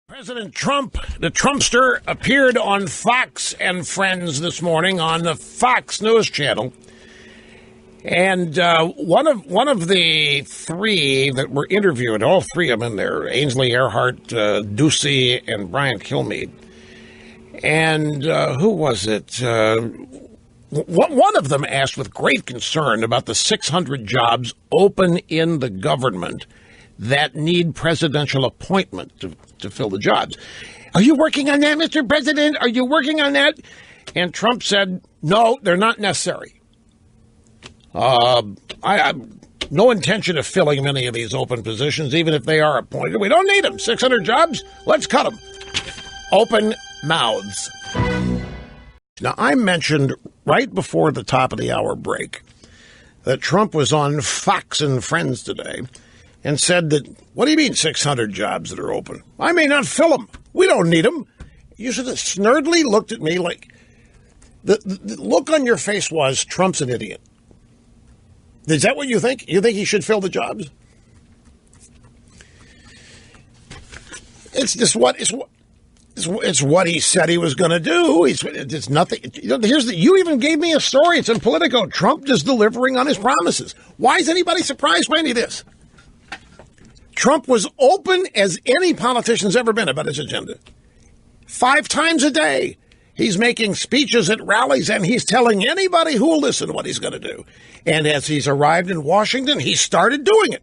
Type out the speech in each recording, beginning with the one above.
President Trump, the Trumpster, appeared on Fox and Friends this morning on the Fox News channel. And one of the three that were interviewed, all three of them in there, Ainsley Earhart, Ducey, and Brian Kilmeade. And who was it? One of them asked with great concern about the 600 jobs open in the government that need presidential appointment to fill the jobs. Are you working on that, Mr. President? Are you working on that? And Trump said, no, they're not necessary. I have no intention of filling many of these open positions, even if they are appointed. We don't need them. 600 jobs? Let's cut them. Open mouths. Now, I mentioned right before the top of the hour break that Trump was on Fox and Friends today and said that, what do you mean 600 jobs that are open? I may not fill them. We don't need them. You should have snurdly looked at me like, the look on your face was, Trump's an idiot. Is that what you think? You think he should fill the jobs? It's just it's what he said he was going to do. It's nothing. You even gave me a story. It's in Politico. Trump just delivering on his promises. Why is anybody surprised by any of this? Trump was open as any politician's ever been about his agenda. 5 times a day, he's making speeches at rallies, and he's telling anybody who will listen what he's going to do. And as he's arrived in Washington, he started doing it.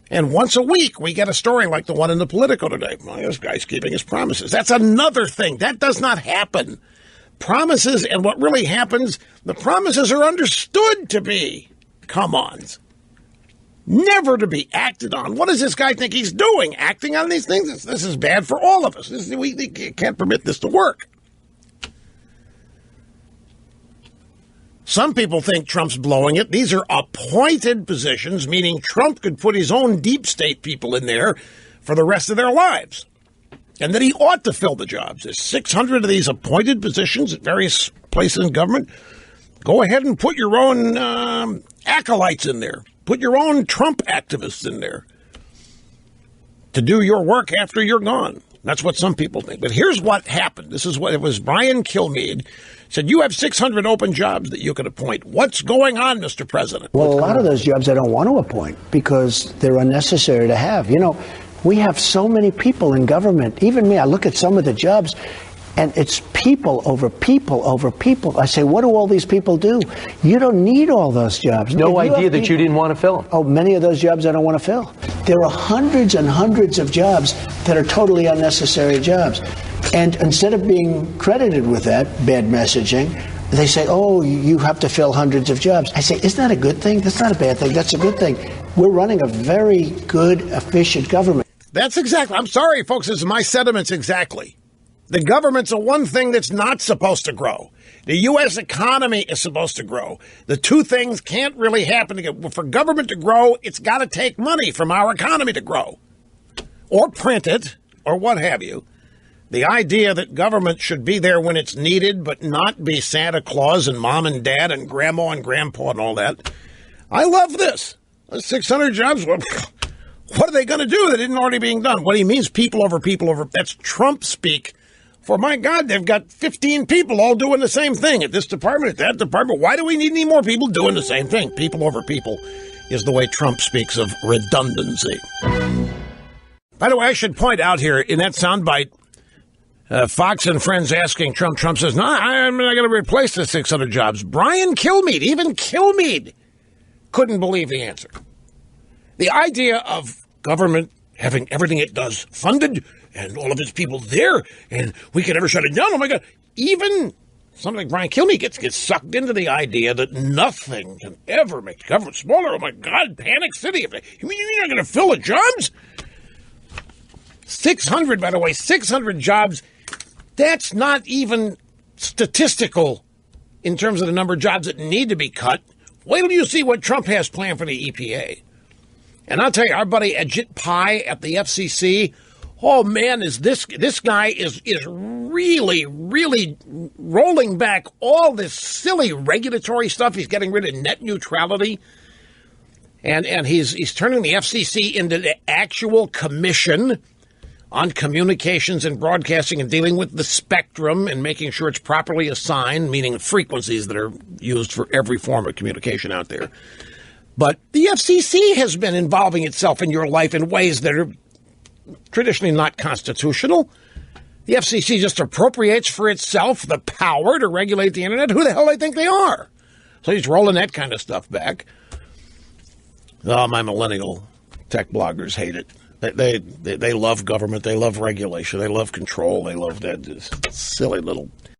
And once a week, we get a story like the one in the Politico today. Well, this guy's keeping his promises. That's another thing. That does not happen. Promises and what really happens, the promises are understood to be come-ons. Never to be acted on. What does this guy think he's doing? Acting on these things? This is bad for all of us. We can't permit this to work. Some people think Trump's blowing it. These are appointed positions, meaning Trump could put his own deep state people in there for the rest of their lives. And that he ought to fill the jobs. There's 600 of these appointed positions at various places in government. Go ahead and put your own acolytes in there. Put your own Trump activists in there to do your work after you're gone. That's what some people think. But here's what happened. This is what it was. Brian Kilmeade said, you have 600 open jobs that you could appoint. What's going on, Mr. President? Well, a lot of those jobs I don't want to appoint because they're unnecessary to have. You know, we have so many people in government. Even me, I look at some of the jobs, and it's people over people over people. I say, what do all these people do? You don't need all those jobs. No idea that you didn't want to fill them. Oh, many of those jobs I don't want to fill. There are hundreds and hundreds of jobs that are totally unnecessary jobs. And instead of being credited with that bad messaging, they say, oh, you have to fill hundreds of jobs. I say, isn't that a good thing? That's not a bad thing. That's a good thing. We're running a very good, efficient government. That's exactly. I'm sorry, folks. This is my sentiments exactly. The government's the one thing that's not supposed to grow. The U.S. economy is supposed to grow. The two things can't really happen together. For government to grow, it's got to take money from our economy to grow. Or print it, or what have you. The idea that government should be there when it's needed, but not be Santa Claus and mom and dad and grandma and grandpa and all that. I love this. 600 jobs, what are they going to do that isn't already being done? What he means, people over people over. That's Trump speak. For my God, they've got 15 people all doing the same thing at this department, at that department. Why do we need any more people doing the same thing? People over people is the way Trump speaks of redundancy. By the way, I should point out here in that soundbite, Fox and Friends asking Trump says, no, I'm not going to replace the 600 jobs. Brian Kilmeade, even Kilmeade, couldn't believe the answer. The idea of government having everything it does funded and all of its people there, and we can never shut it down. Oh, my God. Even something like Brian Kilmeade gets sucked into the idea that nothing can ever make the government smaller. Oh, my God, panic city. You mean you're not going to fill the jobs? 600, by the way, 600 jobs, that's not even statistical in terms of the number of jobs that need to be cut. Wait till you see what Trump has planned for the EPA. And I'll tell you, our buddy Ajit Pai at the FCC, oh man, this guy is really, really rolling back all this silly regulatory stuff. He's getting rid of net neutrality. And he's turning the FCC into the actual commission on communications and broadcasting and dealing with the spectrum and making sure it's properly assigned, meaning frequencies that are used for every form of communication out there. But the FCC has been involving itself in your life in ways that are traditionally not constitutional. The FCC just appropriates for itself the power to regulate the internet. Who the hell do they think they are? So he's rolling that kind of stuff back. Oh, my millennial tech bloggers hate it. They love government. They love regulation. They love control. They love that silly little